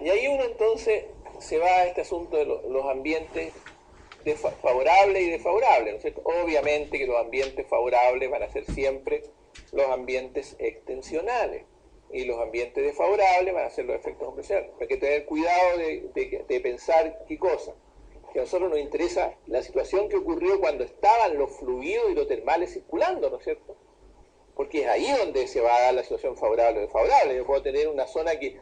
Ya, y ahí uno entonces se va a este asunto de los ambientes favorables y desfavorables, ¿no es cierto? Obviamente que los ambientes favorables van a ser siempre los ambientes extensionales y los ambientes desfavorables van a ser los efectos compresionales. Hay que tener cuidado de pensar qué cosa. Que a nosotros nos interesa la situación que ocurrió cuando estaban los fluidos hidrotermales circulando, ¿no es cierto? Porque es ahí donde se va a dar la situación favorable o desfavorable. Yo puedo tener una zona que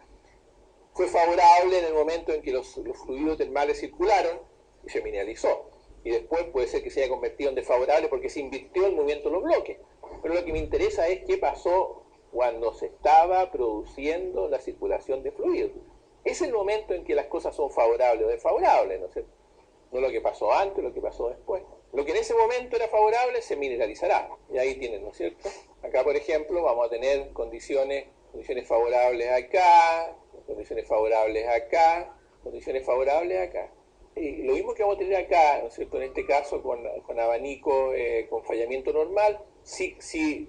fue favorable en el momento en que los fluidos termales circularon y se mineralizó. Y después puede ser que se haya convertido en desfavorable porque se invirtió el movimiento de los bloques. Pero lo que me interesa es qué pasó cuando se estaba produciendo la circulación de fluidos. Es el momento en que las cosas son favorables o desfavorables, ¿no es cierto? No lo que pasó antes, lo que pasó después. Lo que en ese momento era favorable se mineralizará. Y ahí tienen, ¿no es cierto? Acá, por ejemplo, vamos a tener condiciones favorables acá, condiciones favorables acá, condiciones favorables acá. Y lo mismo que vamos a tener acá, ¿no es cierto? En este caso con abanico, con fallamiento normal. Si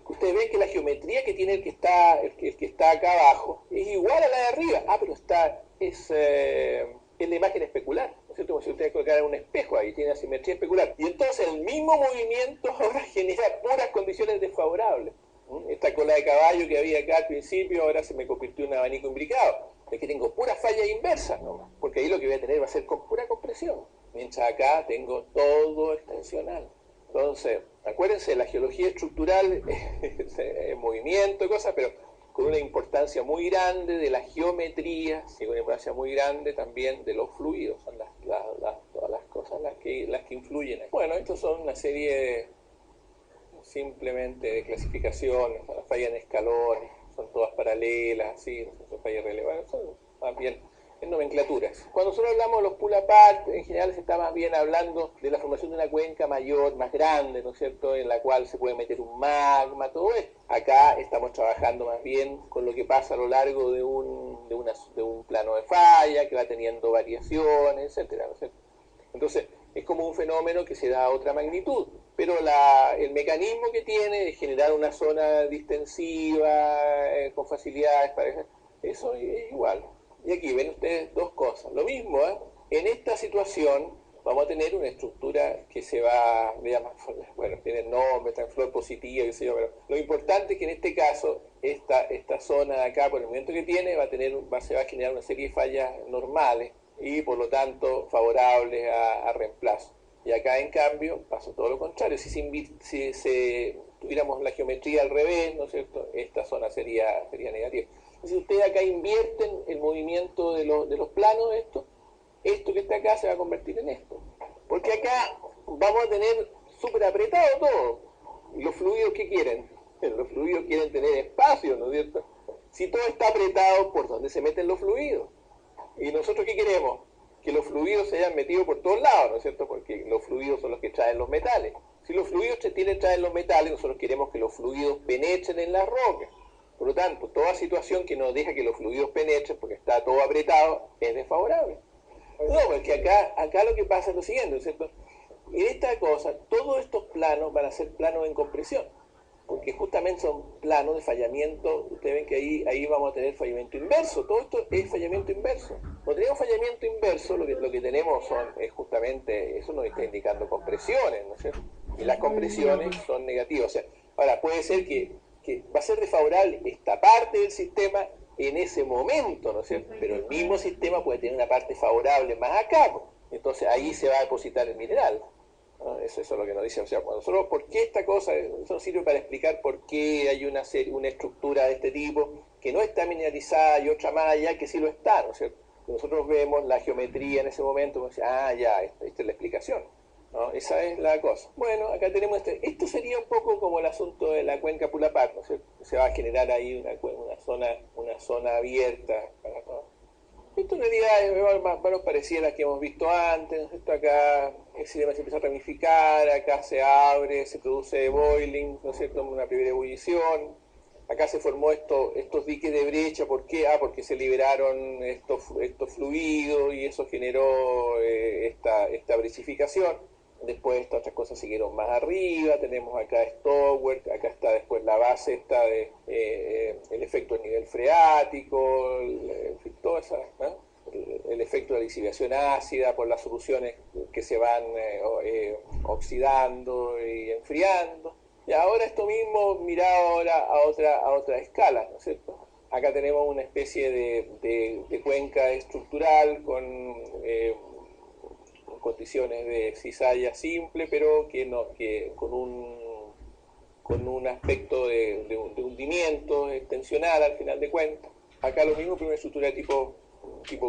ustedes ven que la geometría que tiene el que está acá abajo es igual a la de arriba. Ah, pero es la imagen especular, ¿no es cierto? Como si ustedes colocaran un espejo ahí, tiene asimetría especular. Y entonces el mismo movimiento ahora genera puras condiciones desfavorables. Esta cola de caballo que había acá al principio ahora se me convirtió en un abanico imbricado. Es que tengo puras fallas inversas nomás, porque ahí lo que voy a tener va a ser con pura compresión. Mientras acá tengo todo extensional. Entonces, acuérdense, la geología estructural es movimiento y cosas, pero con una importancia muy grande de la geometría y con una importancia muy grande también de los fluidos, son todas las cosas las que influyen. Bueno, estos son una serie simplemente de clasificaciones, las fallas en escalones, son todas paralelas, así, no son fallas relevantes, son más bien en nomenclaturas. Cuando nosotros hablamos de los pull apart, en general se está más bien hablando de la formación de una cuenca mayor, más grande, ¿no es cierto?, en la cual se puede meter un magma, todo esto. Acá estamos trabajando más bien con lo que pasa a lo largo de un plano de falla, que va teniendo variaciones, etcétera, ¿no es cierto? Entonces, es como un fenómeno que se da a otra magnitud, pero el mecanismo que tiene es generar una zona distensiva con facilidades, eso es igual. Y aquí ven ustedes dos cosas. Lo mismo, en esta situación vamos a tener una estructura que se va, bueno, tiene nombre, está en flor positiva, qué sé yo, pero lo importante es que en este caso, esta zona de acá, por el movimiento que tiene, se va a generar una serie de fallas normales y por lo tanto favorables a reemplazo. Y acá en cambio pasa todo lo contrario. Si tuviéramos la geometría al revés, ¿no es cierto?, esta zona sería negativa. Si ustedes acá invierten el movimiento de los planos, esto que está acá se va a convertir en esto. Porque acá vamos a tener súper apretado todo. ¿Y los fluidos qué quieren? Los fluidos quieren tener espacio, ¿no es cierto? Si todo está apretado, ¿por dónde se meten los fluidos? ¿Y nosotros qué queremos? Que los fluidos se hayan metido por todos lados, ¿no es cierto? Porque los fluidos son los que traen los metales. Si los fluidos traen los metales, nosotros queremos que los fluidos penetren en las rocas. Por lo tanto, toda situación que nos deja que los fluidos penetren porque está todo apretado es desfavorable. No, porque acá lo que pasa es lo siguiente, ¿no es cierto? En esta cosa, todos estos planos van a ser planos en compresión, porque justamente son planos de fallamiento. Ustedes ven que ahí vamos a tener fallamiento inverso. Todo esto es fallamiento inverso. Cuando tenemos fallamiento inverso, lo que tenemos es justamente, eso nos está indicando compresiones, ¿no es cierto? Y las compresiones son negativas. O sea, ahora puede ser que va a ser desfavorable esta parte del sistema en ese momento, ¿no es cierto? Pero el mismo sistema puede tener una parte favorable más acá, ¿no? Entonces ahí se va a depositar el mineral. ¿No? Eso es lo que nos dice. O sea, nosotros, ¿por qué esta cosa? Eso nos sirve para explicar por qué hay una estructura de este tipo que no está mineralizada y otra más allá que sí lo está, ¿no es cierto? Nosotros vemos la geometría en ese momento, como ya, esta es la explicación, ¿no? Esa es la cosa. Bueno, acá tenemos esto sería un poco como el asunto de la cuenca pull apart, ¿no es cierto? Se va a generar ahí una zona abierta para todo. Esto en realidad es más o menos parecida a la que hemos visto antes. Esto acá el sistema se empieza a ramificar, acá se abre, se produce boiling, ¿no es cierto?, una primera ebullición. Acá se formó estos diques de brecha. ¿Por qué? Porque se liberaron estos fluidos y eso generó esta brecificación. Después estas otras cosas siguieron más arriba, tenemos acá Stowert, acá está después la base esta de el efecto del nivel freático, en fin, toda esa, ¿no? el efecto de la lisiviación ácida, por las soluciones que se van oxidando y enfriando. Y ahora esto mismo mirado ahora a otra escala, ¿no es cierto? Acá tenemos una especie de cuenca estructural con condiciones de cizalla simple, pero con un aspecto de hundimiento extensional al final de cuentas. Acá lo mismo, pero una estructura tipo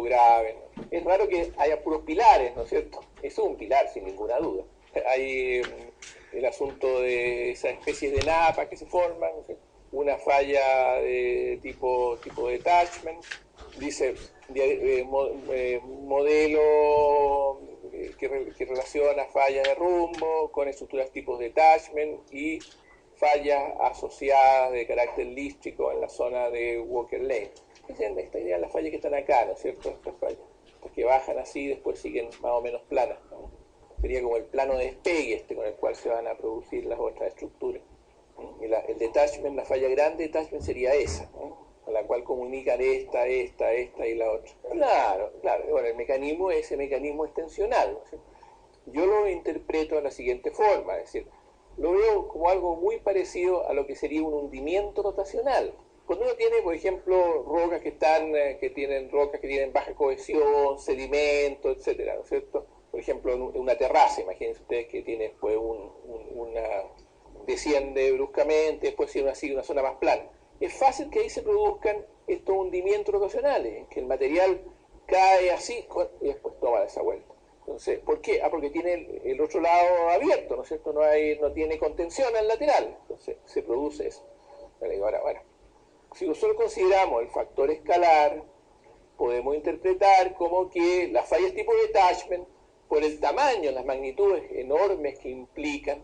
grave, ¿no? Es raro que haya puros pilares, ¿no es cierto? Eso es un pilar, sin ninguna duda. Hay el asunto de esas especies de napas que se forman, ¿no es cierto? Una falla de tipo detachment, dice modelo que relaciona fallas de rumbo con estructuras tipo detachment y fallas asociadas de carácter lístico en la zona de Walker Lane. Esta idea de las fallas que están acá, ¿no es cierto? Estas fallas, estas que bajan así y después siguen más o menos planas, ¿no? Sería como el plano de despegue con el cual se van a producir las otras estructuras. Y el detachment, la falla grande detachment sería esa, ¿no? A la cual comunican esta y la otra. Claro. Bueno, el mecanismo es ese mecanismo extensional, ¿no es cierto? Yo lo interpreto de la siguiente forma, es decir, lo veo como algo muy parecido a lo que sería un hundimiento rotacional. Cuando uno tiene, por ejemplo, rocas que tienen baja cohesión, sedimento, etcétera, ¿no es cierto? Por ejemplo, en una terraza, imagínense ustedes que tiene después desciende bruscamente, después sigue una zona más plana. Es fácil que ahí se produzcan estos hundimientos rotacionales, que el material cae así y después toma esa vuelta. Entonces, ¿por qué? Porque tiene el otro lado abierto, ¿no es cierto? No tiene contención al lateral, entonces se produce eso. Ahora, bueno, si nosotros consideramos el factor escalar, podemos interpretar como que las fallas tipo detachment, por el tamaño, las magnitudes enormes que implican,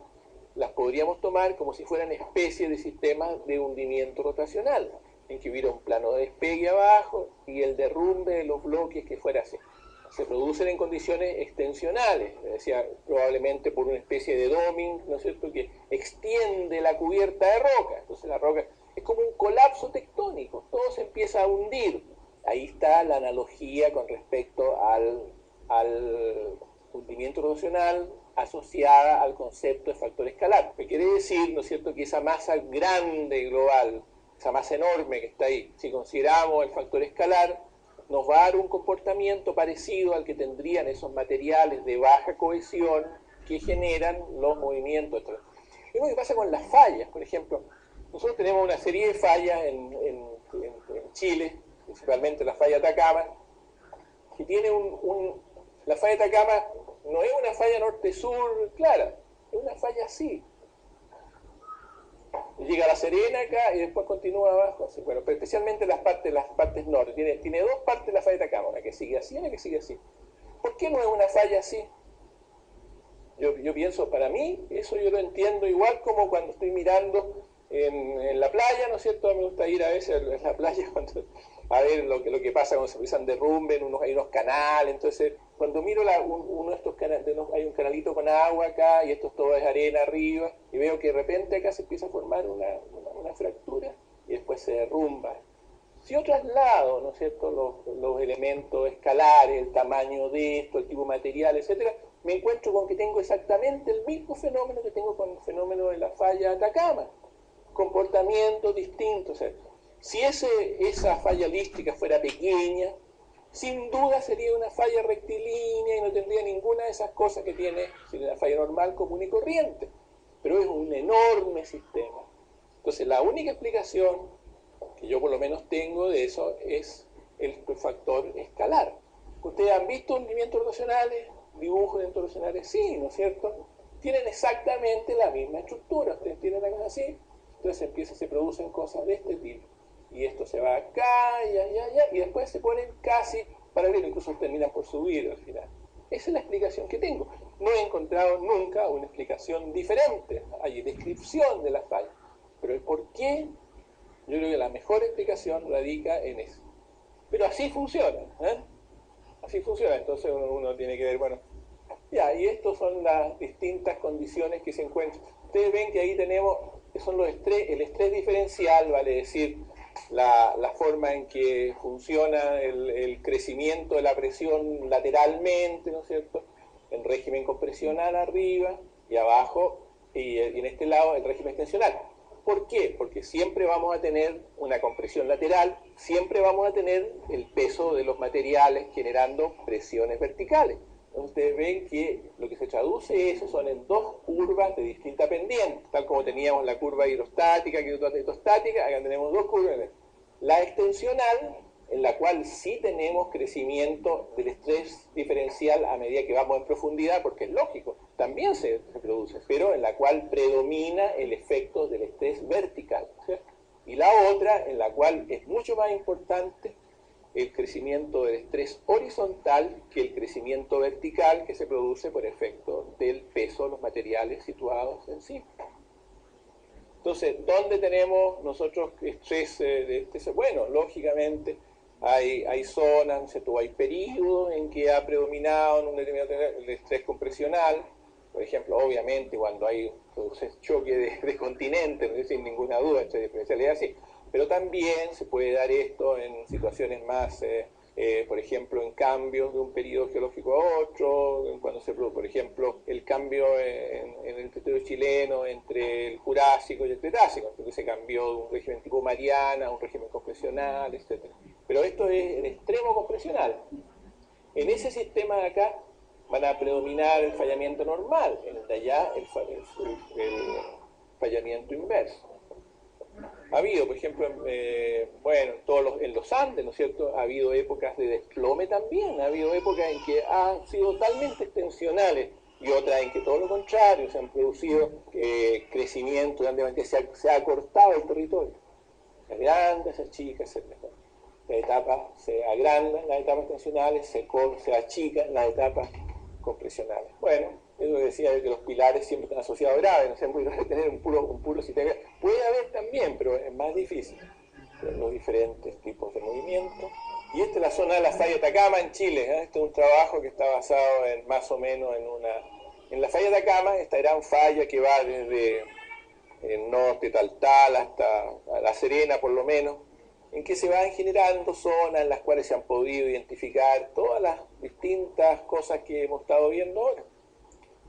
las podríamos tomar como si fueran especies de sistemas de hundimiento rotacional, en que hubiera un plano de despegue abajo y el derrumbe de los bloques que fuera así. Se producen en condiciones extensionales, decía, probablemente por una especie de doming, ¿no es cierto?, que extiende la cubierta de roca. Entonces la roca es como un colapso tectónico, todo se empieza a hundir. Ahí está la analogía con respecto al hundimiento rotacional asociada al concepto de factor escalar. Que quiere decir, ¿no es cierto?, que esa masa grande global, esa masa enorme que está ahí, si consideramos el factor escalar, nos va a dar un comportamiento parecido al que tendrían esos materiales de baja cohesión que generan los movimientos. Es lo que pasa con las fallas, por ejemplo. Nosotros tenemos una serie de fallas en Chile, principalmente la falla Atacama, que tiene la falla Atacama no es una falla norte-sur clara, es una falla así. Llega a La Serena acá y después continúa abajo, así. Bueno, pero especialmente las partes norte. Tiene dos partes la falla de Atacama, una que sigue así y una que sigue así. ¿Por qué no es una falla así? Yo pienso, para mí, eso yo lo entiendo igual como cuando estoy mirando en la playa, ¿no es cierto? Me gusta ir a veces a la playa a ver lo que pasa cuando se empiezan derrumbes, hay unos canales. Entonces, cuando miro uno de estos canales, hay un canalito con agua acá y esto todo es arena arriba, y veo que de repente acá se empieza a formar una fractura y después se derrumba. Si yo traslado, ¿no es cierto?, los elementos escalares, el tamaño de esto, el tipo de material, etcétera, me encuentro con que tengo exactamente el mismo fenómeno que tengo con el fenómeno de la falla Atacama. Comportamientos distintos. O sea, si esa falla lística fuera pequeña, sin duda sería una falla rectilínea y no tendría ninguna de esas cosas que tiene una falla normal, común y corriente. Pero es un enorme sistema. Entonces, la única explicación que yo por lo menos tengo de eso es el factor escalar. ¿Ustedes han visto hundimientos rotacionales, dibujos de rotacionales? Sí, ¿no es cierto? Tienen exactamente la misma estructura. Ustedes tienen una cosa así, entonces se producen cosas de este tipo. Y esto se va acá, y después se ponen casi paralelos, incluso terminan por subir al final. Esa es la explicación que tengo. No he encontrado nunca una explicación diferente. Hay descripción de la falla, pero el por qué, yo creo que la mejor explicación radica en eso. Pero así funciona, ¿eh? Así funciona. Entonces uno tiene que ver, bueno, ya, y estas son las distintas condiciones que se encuentran. Ustedes ven que ahí tenemos, que son el estrés diferencial, vale decir, la forma en que funciona el crecimiento de la presión lateralmente, ¿no es cierto?, en régimen compresional arriba y abajo, y en este lado el régimen tensional. ¿Por qué? Porque siempre vamos a tener una compresión lateral, siempre vamos a tener el peso de los materiales generando presiones verticales. Ustedes ven que lo que se traduce eso son en dos curvas de distinta pendiente, tal como teníamos la curva hidrostática, hidrostática, acá tenemos dos curvas. La extensional, en la cual sí tenemos crecimiento del estrés diferencial a medida que vamos en profundidad, porque es lógico, también se produce, pero en la cual predomina el efecto del estrés vertical, ¿cierto? Y la otra, en la cual es mucho más importante el crecimiento del estrés horizontal que el crecimiento vertical que se produce por efecto del peso de los materiales situados encima. Entonces, ¿dónde tenemos nosotros estrés de este? Bueno, lógicamente hay zonas, ¿cierto? Hay periodos en que ha predominado en un determinado el estrés compresional. Por ejemplo, obviamente cuando hay choque de continente, no sin ninguna duda, estrés diferencial es así. Pero también se puede dar esto en situaciones más, por ejemplo, en cambios de un periodo geológico a otro, cuando se produce, por ejemplo, el cambio en el territorio chileno entre el Jurásico y el Cretácico, porque se cambió de un régimen tipo Mariana a un régimen compresional, etc. Pero esto es el extremo compresional. En ese sistema de acá van a predominar el fallamiento normal, en el de allá el fallamiento inverso. Ha habido, por ejemplo, bueno, en los Andes, ¿no es cierto?, ha habido épocas de desplome también, ha habido épocas en que han sido totalmente extensionales y otras en que todo lo contrario, se han producido crecimiento, se ha acortado el territorio. Se agranda, se achica, etc. Las etapas se agrandan, las etapas tensionales, se achican las etapas compresionales. Bueno, eso decía que los pilares siempre están asociados a graves, no sé, muy raro tener un puro sistema. Puede haber también, pero es más difícil. Los diferentes tipos de movimiento. Y esta es la zona de la falla de Atacama en Chile. Este es un trabajo que está basado en más o menos en la falla de Atacama, esta gran falla que va desde el norte, Taltal, hasta La Serena por lo menos, en que se van generando zonas en las cuales se han podido identificar todas las distintas cosas que hemos estado viendo ahora.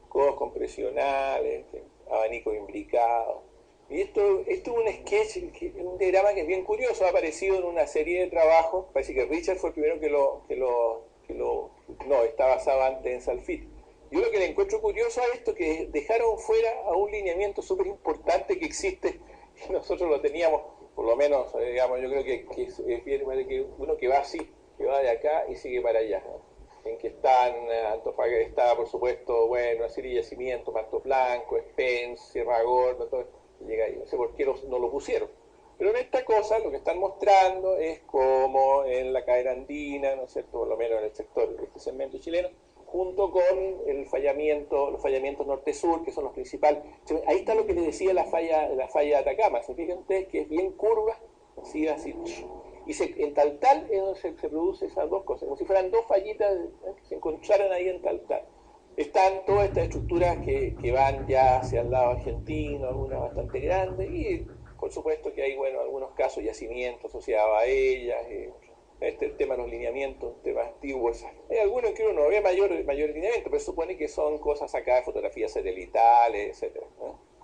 Codos compresionales, abanicos imbricados. Y esto es un sketch, un diagrama que es bien curioso, ha aparecido en una serie de trabajos, parece que Richard fue el primero no, está basado antes en Salfit. Yo lo que le encuentro curioso a esto es que dejaron fuera a un lineamiento súper importante que existe, y nosotros lo teníamos, por lo menos, digamos, yo creo que es bien que uno que va así, que va de acá y sigue para allá, ¿no? En que están Antofagasta, está por supuesto, bueno, una serie de yacimientos, Manto Blanco, Spence, Sierra Gorda, todo esto, llega ahí. No sé por qué no lo pusieron. Pero en esta cosa lo que están mostrando es como en la cadena andina, ¿no es cierto?, por lo menos en el sector de este segmento chileno, junto con los fallamientos norte-sur, que son los principales. Ahí está lo que les decía la falla de Atacama. Se fijan ustedes que es bien curva, así. Y en Taltal es donde se producen esas dos cosas, como si fueran dos fallitas que se encontraran ahí en Taltal. Están todas estas estructuras que van ya hacia el lado argentino, algunas bastante grandes, y por supuesto que hay, bueno, algunos casos yacimientos asociados a ellas, el tema de los lineamientos, temas antiguos. Hay algunos en que uno no ve mayor lineamiento, pero supone que son cosas sacadas de fotografías satelitales, etc.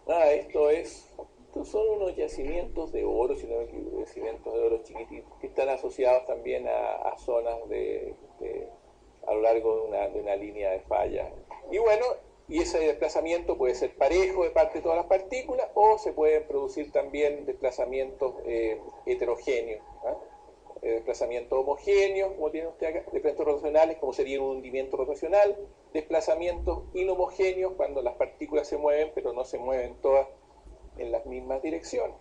Nada, estos son unos yacimientos de oro, si no me equivoco, yacimientos de oro chiquititos, que están asociados también a zonas a lo largo de una línea de falla. Y bueno, y ese desplazamiento puede ser parejo de parte de todas las partículas, o se pueden producir también desplazamientos heterogéneos, desplazamientos homogéneos, como tiene usted acá, desplazamientos rotacionales, como sería un hundimiento rotacional, desplazamientos inhomogéneos, cuando las partículas se mueven, pero no se mueven todas en las mismas direcciones.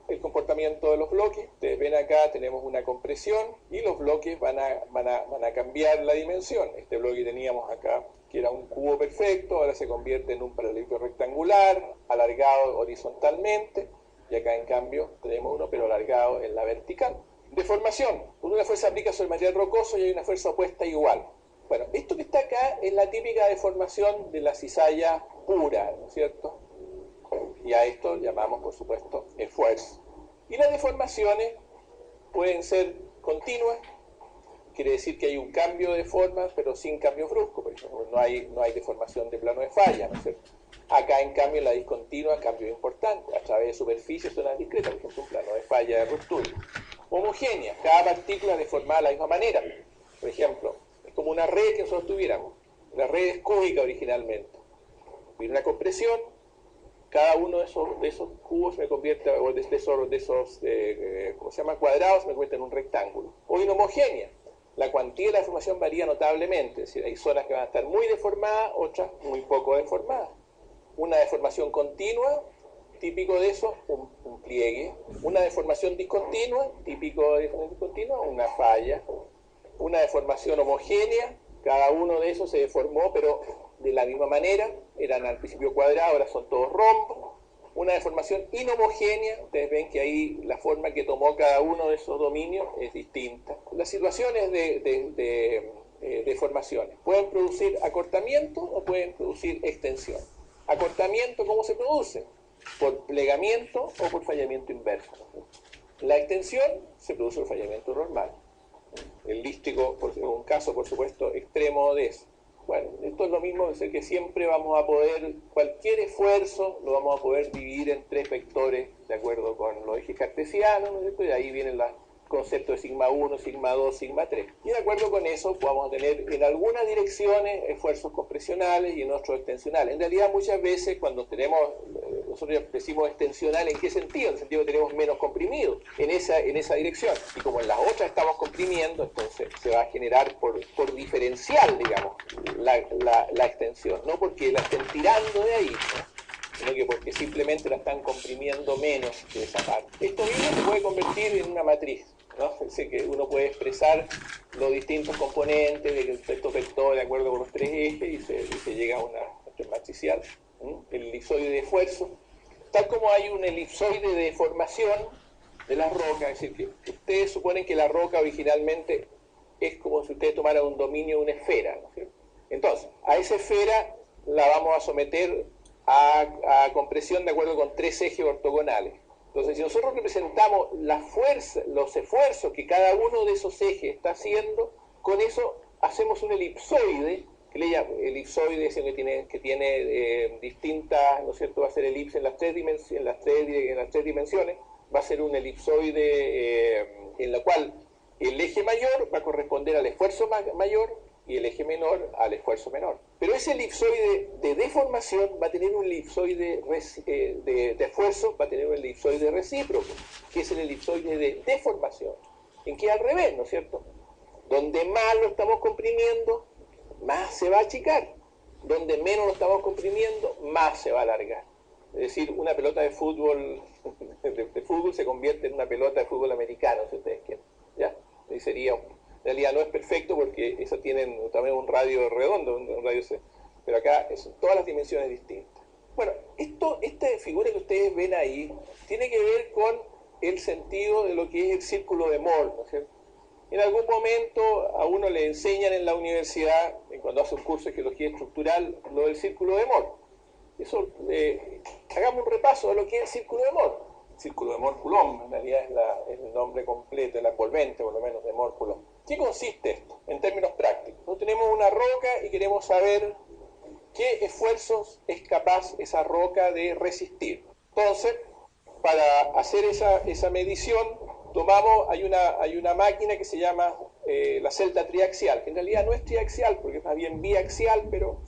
El comportamiento de los bloques, ustedes ven acá, tenemos una compresión y los bloques van a cambiar la dimensión. Este bloque teníamos acá, que era un cubo perfecto, ahora se convierte en un paralelepípedo rectangular, alargado horizontalmente, y acá en cambio tenemos uno pero alargado en la vertical. Deformación, cuando una fuerza aplica sobre el material rocoso y hay una fuerza opuesta igual. Bueno, esto que está acá es la típica deformación de la cizalla pura, ¿no es cierto? Y a esto llamamos, por supuesto, esfuerzo. Y las deformaciones pueden ser continuas, quiere decir que hay un cambio de forma, pero sin cambio brusco, por ejemplo, no hay deformación de plano de falla, ¿no es cierto? Acá, en cambio, en la discontinua, cambio importante, a través de superficies zonas discretas, por ejemplo, un plano de falla de ruptura. Homogénea, cada partícula deformada de la misma manera. Por ejemplo, es como una red que nosotros tuviéramos. La red es cúbica originalmente. Viene una compresión, cada uno de esos cubos me convierte, o de esos ¿cómo se llama? Cuadrados, me convierte en un rectángulo. O inhomogénea. La cuantía de la deformación varía notablemente, es decir, hay zonas que van a estar muy deformadas, otras muy poco deformadas. Una deformación continua, típico de eso, un pliegue. Una deformación discontinua, típico de deformación discontinua, una falla. Una deformación homogénea, cada uno de esos se deformó, pero de la misma manera, eran al principio cuadrados, ahora son todos rombos. Una deformación inhomogénea, ustedes ven que ahí la forma que tomó cada uno de esos dominios es distinta. Las situaciones de deformaciones pueden producir acortamiento o pueden producir extensión. Acortamiento, ¿cómo se produce? Por plegamiento o por fallamiento inverso. La extensión se produce por fallamiento normal. El lístico es un caso, por supuesto, extremo de eso. Bueno, esto es lo mismo, es decir, que siempre vamos a poder, cualquier esfuerzo lo vamos a poder dividir en tres vectores de acuerdo con los ejes cartesianos, ¿no es cierto? Y ahí vienen los conceptos de sigma 1, sigma 2, sigma 3. Y de acuerdo con eso vamos a tener en algunas direcciones esfuerzos compresionales y en otros extensionales. En realidad muchas veces cuando nosotros decimos extensional, ¿en qué sentido? En el sentido que tenemos menos comprimido en esa dirección. Y como en las otras estamos comprimiendo, entonces se va a generar por diferencial, digamos, la extensión. No porque la estén tirando de ahí, ¿no? Sino que porque simplemente la están comprimiendo menos que esa parte. Esto mismo se puede convertir en una matriz, ¿no? Es decir, que uno puede expresar los distintos componentes de estos vectores de acuerdo con los tres ejes y se llega a una matricial. El elipsoide de esfuerzo, tal como hay un elipsoide de deformación de las rocas, es decir, que ustedes suponen que la roca originalmente es como si ustedes tomaran un dominio de una esfera, ¿no es cierto? Entonces, a esa esfera la vamos a someter a compresión de acuerdo con tres ejes ortogonales. Entonces, si nosotros representamos la fuerza, los esfuerzos que cada uno de esos ejes está haciendo, con eso hacemos un elipsoide, que le llamo elipsoide, que tiene distintas, ¿no es cierto? Va a ser elipse en las tres dimensiones, va a ser un elipsoide en la cual el eje mayor va a corresponder al esfuerzo mayor y el eje menor al esfuerzo menor. Pero ese elipsoide de deformación va a tener un elipsoide de esfuerzo, va a tener un elipsoide recíproco, que es el elipsoide de deformación, en que al revés, ¿no es cierto? Donde más lo estamos comprimiendo, más se va a achicar. Donde menos lo estamos comprimiendo, más se va a alargar. Es decir, una pelota de fútbol se convierte en una pelota de fútbol americano, si ustedes quieren. ¿Ya? Y sería, en realidad no es perfecto porque eso tienen también un radio redondo, un radio C. Pero acá son todas las dimensiones distintas. Bueno, esta figura que ustedes ven ahí tiene que ver con el sentido de lo que es el círculo de Moore, ¿no es cierto? En algún momento a uno le enseñan en la universidad, cuando hace un curso de geología estructural, lo del círculo de Moore. Eso, hagamos un repaso de lo que es el círculo de Moore. El círculo de Moore-Coulomb, en realidad es el nombre completo, el envolvente por lo menos de Moore-Coulomb. ¿Qué consiste esto en términos prácticos? Nosotros tenemos una roca y queremos saber qué esfuerzos es capaz esa roca de resistir. Entonces, para hacer esa medición, hay una máquina que se llama la celda triaxial, que en realidad no es triaxial porque es más bien biaxial, pero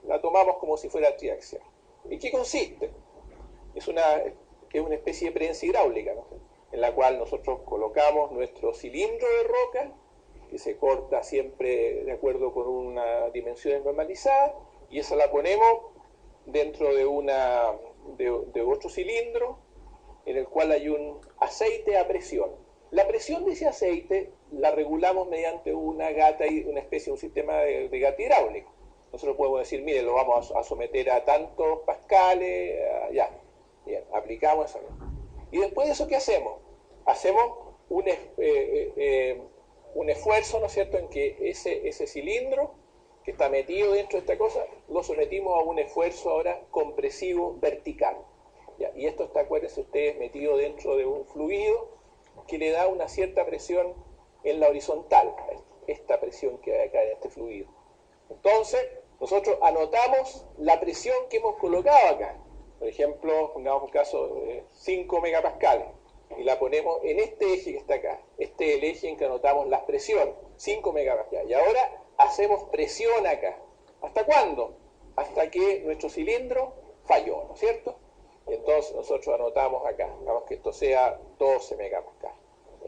la tomamos como si fuera triaxial. ¿Y qué consiste? Es una especie de prensa hidráulica, ¿no? En la cual nosotros colocamos nuestro cilindro de roca, que se corta siempre de acuerdo con una dimensión normalizada, y esa la ponemos dentro de otro cilindro, en el cual hay un aceite a presión. La presión de ese aceite la regulamos mediante una especie, un sistema de gata hidráulico. Nosotros podemos decir, mire, lo vamos a someter a tantos pascales, ya, bien, aplicamos eso. Y después de eso, ¿qué hacemos? Hacemos un esfuerzo, ¿no es cierto?, en que ese cilindro que está metido dentro de esta cosa, lo sometimos a un esfuerzo ahora compresivo vertical. ¿Ya? Y esto está, acuérdense ustedes, metido dentro de un fluido que le da una cierta presión en la horizontal, esta presión que hay acá en este fluido. Entonces, nosotros anotamos la presión que hemos colocado acá. Por ejemplo, pongamos por caso 5 megapascales, y la ponemos en este eje que está acá. Este es el eje en que anotamos la presión, 5 megapascales. Y ahora hacemos presión acá. ¿Hasta cuándo? Hasta que nuestro cilindro falló, ¿no es cierto? Y entonces nosotros anotamos acá, digamos que esto sea 12 megapascales.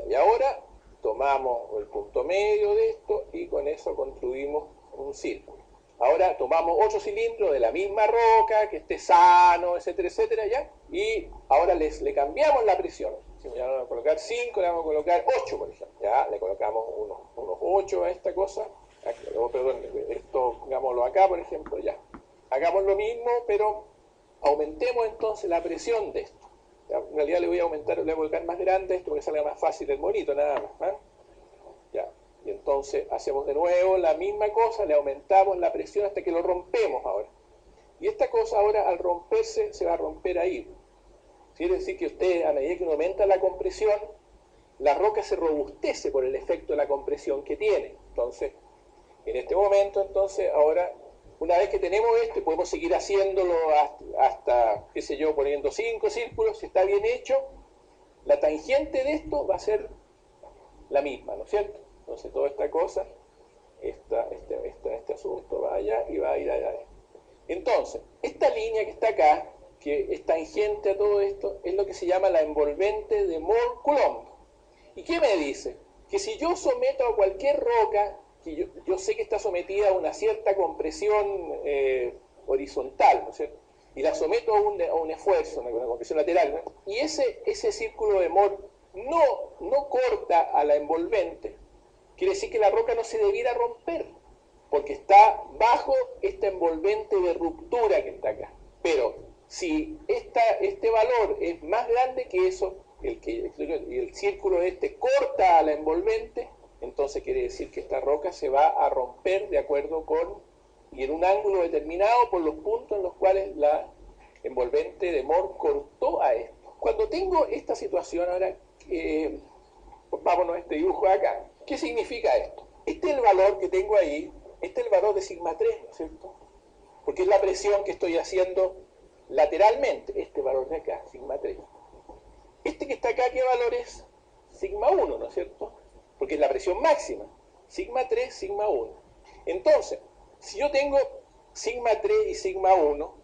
Y ahora tomamos el punto medio de esto y con eso construimos un círculo. Ahora tomamos otro cilindro de la misma roca, que esté sano, etcétera, etcétera, ¿ya? Y ahora le cambiamos la presión. Si ya no le vamos a colocar 5, le vamos a colocar 8, por ejemplo. Ya, le colocamos unos 8 a esta cosa. Aquí, perdón, esto, pongámoslo acá, por ejemplo, ya. Hagamos lo mismo, pero aumentemos entonces la presión de esto. Ya, en realidad le voy a aumentar, le voy a colocar más grande esto para que salga más fácil el monito, nada más. ¿Eh? Ya. Y entonces hacemos de nuevo la misma cosa, le aumentamos la presión hasta que lo rompemos ahora. Y esta cosa ahora al romperse se va a romper ahí. Quiere decir que usted, a medida que uno aumenta la compresión, la roca se robustece por el efecto de la compresión que tiene. Entonces, en este momento, entonces, ahora, una vez que tenemos esto, y podemos seguir haciéndolo hasta, qué sé yo, poniendo 5 círculos, si está bien hecho, la tangente de esto va a ser la misma, ¿no es cierto? Entonces toda esta cosa, este asunto va allá y va a ir allá. Entonces, esta línea que está acá, que es tangente a todo esto, es lo que se llama la envolvente de Mohr-Coulomb. ¿Y qué me dice? Que si yo someto a cualquier roca, que yo sé que está sometida a una cierta compresión horizontal, ¿no es cierto? Y la someto a un esfuerzo, una compresión lateral, ¿no? Y ese círculo de Mohr no corta a la envolvente, quiere decir que la roca no se debiera romper, porque está bajo esta envolvente de ruptura que está acá. Pero si este valor es más grande que eso, el círculo corta a la envolvente, entonces quiere decir que esta roca se va a romper de acuerdo con, y en un ángulo determinado por los puntos en los cuales la envolvente de Mohr cortó a esto. Cuando tengo esta situación ahora, vámonos a este dibujo de acá. ¿Qué significa esto? Este es el valor que tengo ahí, este es el valor de sigma 3, ¿no es cierto? Porque es la presión que estoy haciendo lateralmente, este valor de acá, sigma 3. Este que está acá, ¿qué valor es? Sigma 1, ¿no es cierto? Porque es la presión máxima. Sigma 3, sigma 1. Entonces, si yo tengo sigma 3 y sigma 1,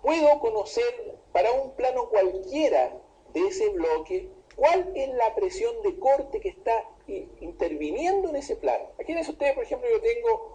puedo conocer para un plano cualquiera de ese bloque cuál es la presión de corte que está interviniendo en ese plano. Aquí en ustedes, por ejemplo, yo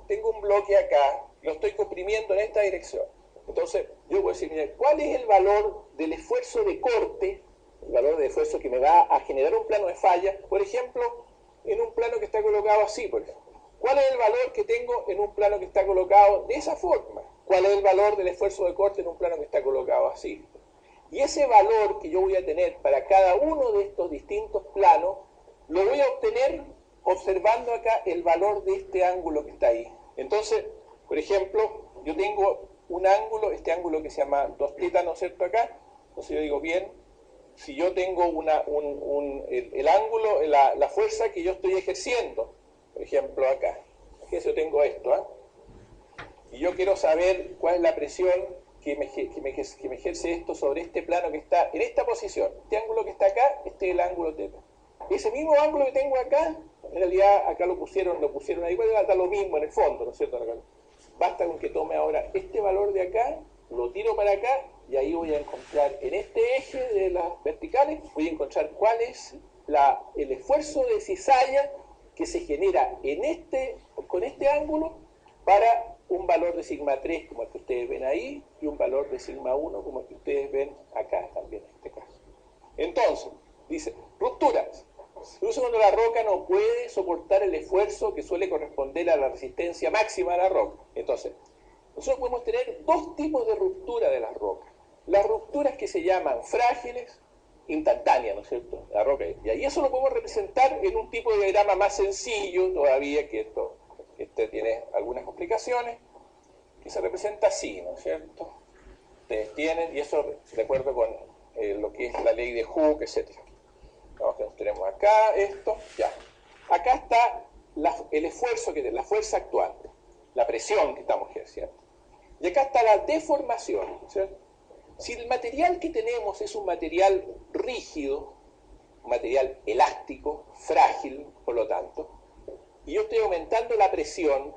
tengo un bloque acá, lo estoy comprimiendo en esta dirección. Entonces, yo puedo decir, mira, ¿cuál es el valor del esfuerzo de corte, el valor de esfuerzo que me va a generar un plano de falla, por ejemplo, en un plano que está colocado así, por ejemplo? ¿Cuál es el valor que tengo en un plano que está colocado de esa forma? ¿Cuál es el valor del esfuerzo de corte en un plano que está colocado así? Y ese valor que yo voy a tener para cada uno de estos distintos planos, lo voy a obtener observando acá el valor de este ángulo que está ahí. Entonces, por ejemplo, yo tengo un ángulo, este ángulo que se llama 2θ, ¿no es cierto? Acá, entonces yo digo, bien, si yo tengo el ángulo, la fuerza que yo estoy ejerciendo, por ejemplo acá, aquí yo tengo esto, ¿eh? Y yo quiero saber cuál es la presión que me ejerce esto sobre este plano que está en esta posición. Este ángulo que está acá, este es el ángulo θ. Ese mismo ángulo que tengo acá, en realidad acá lo pusieron ahí, bueno, está lo mismo en el fondo, ¿no es cierto? Basta con que tome ahora este valor de acá, lo tiro para acá, y ahí voy a encontrar, en este eje de las verticales, voy a encontrar cuál es el esfuerzo de cizalla que se genera con este ángulo para un valor de sigma 3 como el que ustedes ven ahí y un valor de sigma 1 como el que ustedes ven acá también en este caso. Entonces, dice, rupturas. Incluso cuando la roca no puede soportar el esfuerzo que suele corresponder a la resistencia máxima de la roca. Entonces, nosotros podemos tener dos tipos de ruptura de las rocas. Las rupturas que se llaman frágiles, instantáneas, ¿no es cierto? La roca. Y ahí eso lo podemos representar en un tipo de diagrama más sencillo todavía, que este tiene algunas complicaciones, que se representa así, ¿no es cierto? Ustedes tienen, y eso de acuerdo con lo que es la ley de Hooke, etc. Vamos a tener tenemos acá esto, ya. Acá está el esfuerzo que la fuerza actuante, la presión que estamos ejerciendo. Y acá está la deformación, ¿cierto? Si el material que tenemos es un material rígido, un material elástico, frágil, por lo tanto, y yo estoy aumentando la presión,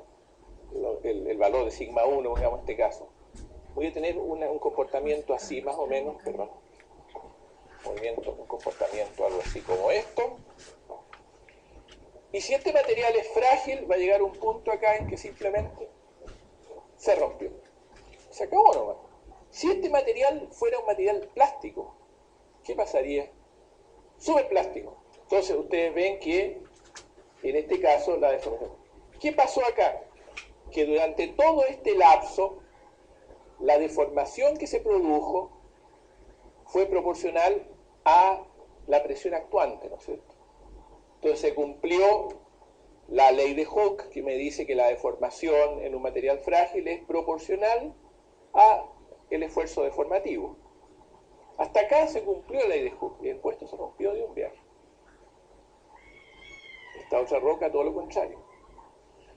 el valor de sigma 1, digamos en este caso, voy a tener un comportamiento así, más o menos, perdón, un comportamiento algo así como esto. Y si este material es frágil, va a llegar un punto acá en que simplemente se rompió. Se acabó nomás. Si este material fuera un material plástico, ¿qué pasaría? Súper plástico. Entonces ustedes ven que, en este caso, la deformación. ¿Qué pasó acá? Que durante todo este lapso, la deformación que se produjo fue proporcional a la presión actuante, ¿no es cierto? Entonces se cumplió la ley de Hooke, que me dice que la deformación en un material frágil es proporcional a el esfuerzo deformativo. Hasta acá se cumplió la ley de Hooke y después esto se rompió de un viaje. Esta otra roca, todo lo contrario.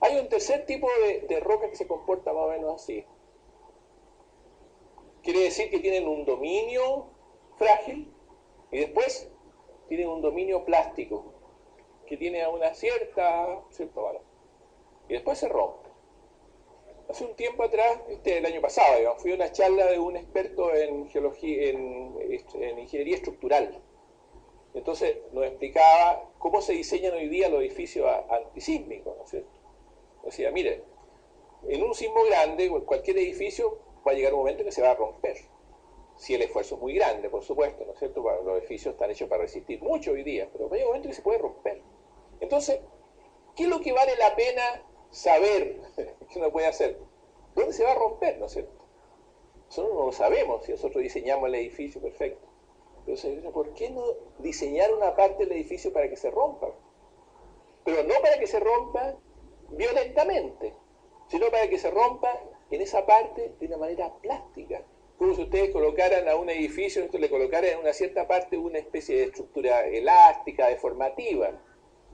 Hay un tercer tipo de roca que se comporta más o menos así. Quiere decir que tienen un dominio frágil y después tienen un dominio plástico que tiene una cierto valor. Y después se rompe. Hace un tiempo atrás, el año pasado, digamos, fui a una charla de un experto en geología, en ingeniería estructural. Entonces nos explicaba cómo se diseñan hoy día los edificios antisísmicos, ¿no es cierto? Decía, mire, en un sismo grande, cualquier edificio va a llegar un momento en que se va a romper. Si el esfuerzo es muy grande, por supuesto, ¿no es cierto? Los edificios están hechos para resistir mucho hoy día, pero va a llegar un momento en que se puede romper. Entonces, ¿qué es lo que vale la pena saber que uno puede hacer? ¿Dónde se va a romper, no es cierto? Nosotros no lo sabemos si nosotros diseñamos el edificio perfecto. Entonces, ¿por qué no diseñar una parte del edificio para que se rompa? Pero no para que se rompa violentamente, sino para que se rompa en esa parte de una manera plástica. Como si ustedes colocaran a un edificio, entonces le colocaran en una cierta parte una especie de estructura elástica, deformativa.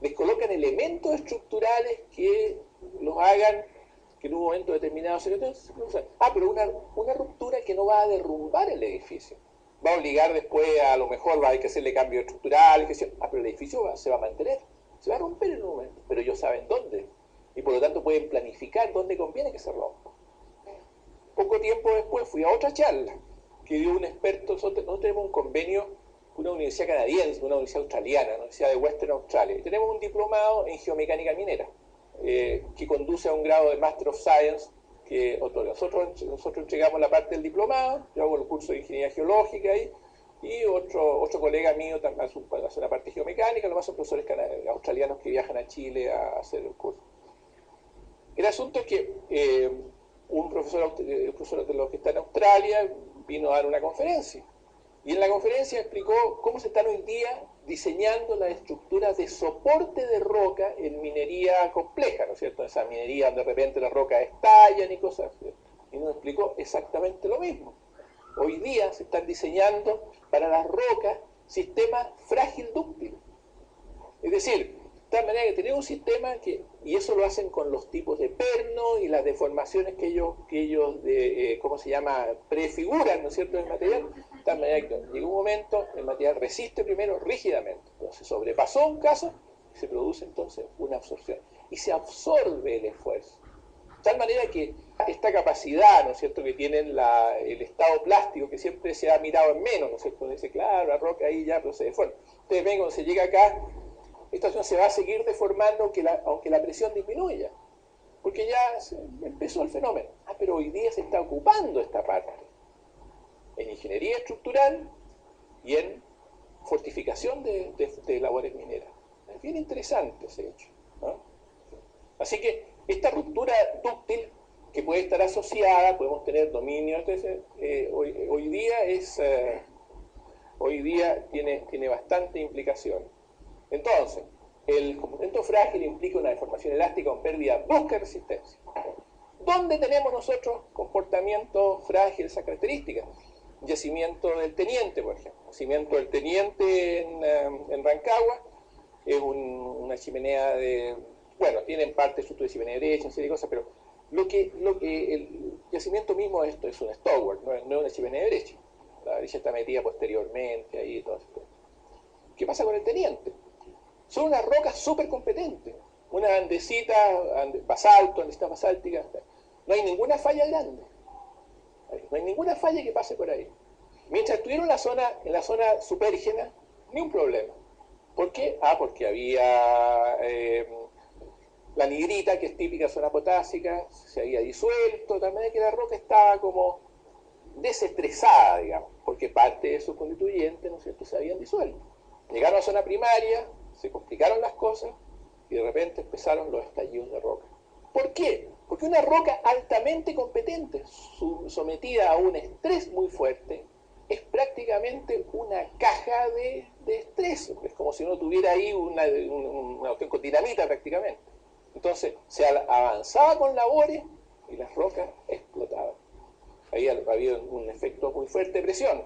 Les colocan elementos estructurales que los hagan que en un momento determinado se pero una ruptura que no va a derrumbar el edificio. Va a obligar después, a lo mejor va a haber que hacerle cambio estructural, pero el edificio se va a mantener, se va a romper en un momento, pero ellos saben dónde. Y por lo tanto pueden planificar dónde conviene que se rompa. Poco tiempo después fui a otra charla que dio un experto. Nosotros tenemos un convenio con una universidad canadiense, una universidad australiana, la Universidad de Western Australia, y tenemos un diplomado en geomecánica minera que conduce a un grado de Master of Science que otorga. Nosotros entregamos la parte del diplomado, yo hago el curso de ingeniería geológica ahí, y otro colega mío también hace una parte geomecánica, lo más son profesores australianos que viajan a Chile a hacer el curso. El asunto es que un profesor de los que está en Australia vino a dar una conferencia. Y en la conferencia explicó cómo se están hoy día diseñando las estructuras de soporte de roca en minería compleja, ¿no es cierto? Esa minería donde de repente las rocas estallan y cosas así. Y nos explicó exactamente lo mismo. Hoy día se están diseñando para las rocas sistemas frágil dúctil. Es decir, de tal manera que tenemos un sistema y eso lo hacen con los tipos de perno y las deformaciones que ellos ¿cómo se llama?, prefiguran, ¿no es cierto?, el material. De tal manera que llega un momento, el material resiste primero rígidamente. Entonces sobrepasó un caso y se produce entonces una absorción. Y se absorbe el esfuerzo. De tal manera que esta capacidad, ¿no es cierto?, que tienen el estado plástico, que siempre se ha mirado en menos, ¿no es cierto?, dice, claro, la roca ahí ya, pero se deforma. Ustedes ven, cuando se llega acá, esta situación se va a seguir deformando aunque la presión disminuya, porque ya empezó el fenómeno. Pero hoy día se está ocupando esta parte en ingeniería estructural y en fortificación de labores mineras. Es bien interesante ese hecho, ¿no? Así que esta ruptura dúctil que puede estar asociada, podemos tener dominio, entonces, hoy día tiene bastante implicación. Entonces, el comportamiento frágil implica una deformación elástica con pérdida brusca de resistencia. ¿Dónde tenemos nosotros comportamiento frágil, esa característica? Yacimiento del Teniente, por ejemplo. Yacimiento del Teniente en Rancagua es una chimenea de, bueno, tiene en parte estructura de chimenea derecha, una serie de cosas, pero el yacimiento mismo esto es un stalwart, no es una chimenea derecha. La derecha está metida posteriormente ahí y todo esto. ¿Qué pasa con el teniente? Son unas rocas súper competentes, una andesita, basalto, andesita basáltica, no hay ninguna falla grande, no hay ninguna falla que pase por ahí. Mientras estuvieron en la zona supérgena, ni un problema. ¿Por qué? Porque había la nigrita, que es típica zona potásica, se había disuelto, de tal manera que la roca estaba como desestresada, digamos, porque parte de sus constituyentes, ¿no es cierto?, se habían disuelto. Llegaron a la zona primaria, se complicaron las cosas y de repente empezaron los estallidos de roca. ¿Por qué? Porque una roca altamente competente, sometida a un estrés muy fuerte, es prácticamente una caja de estrés. Es como si uno tuviera ahí una con dinamita prácticamente. Entonces se avanzaba con labores y las rocas explotaban. Ahí había un efecto muy fuerte de presión.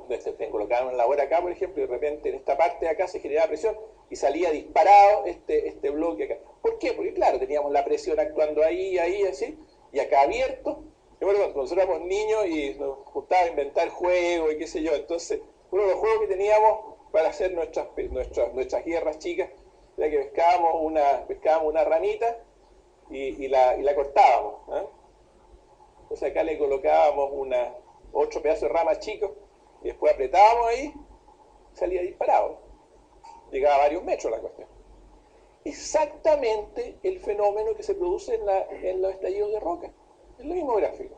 Te colocaban la labor acá, por ejemplo, y de repente en esta parte de acá se generaba presión y salía disparado este bloque acá. ¿Por qué? Porque claro, teníamos la presión actuando ahí, así, y acá abierto. Yo recuerdo cuando nosotros éramos niños y nos gustaba inventar juegos y qué sé yo, entonces uno de los juegos que teníamos para hacer nuestras guerras chicas era que pescábamos una ramita y la cortábamos, ¿eh? Entonces acá le colocábamos otro pedazo de rama chico y después apretábamos ahí, salía disparado. Llegaba a varios metros la cuestión. Exactamente el fenómeno que se produce en los estallidos de roca. Es lo mismo gráfico.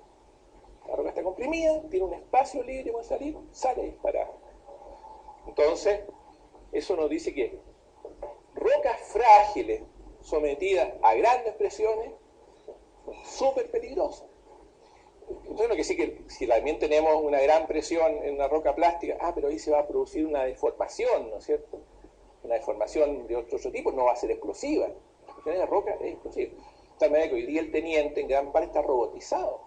La roca está comprimida, tiene un espacio libre para salir, sale disparada. Entonces, eso nos dice que rocas frágiles sometidas a grandes presiones son súper peligrosas. Entonces, lo que sí que si también tenemos una gran presión en una roca plástica, pero ahí se va a producir una deformación, ¿no es cierto? Una deformación de otro tipo, no va a ser explosiva. La explosión de la roca es explosiva. De tal manera que hoy día el teniente en gran parte está robotizado.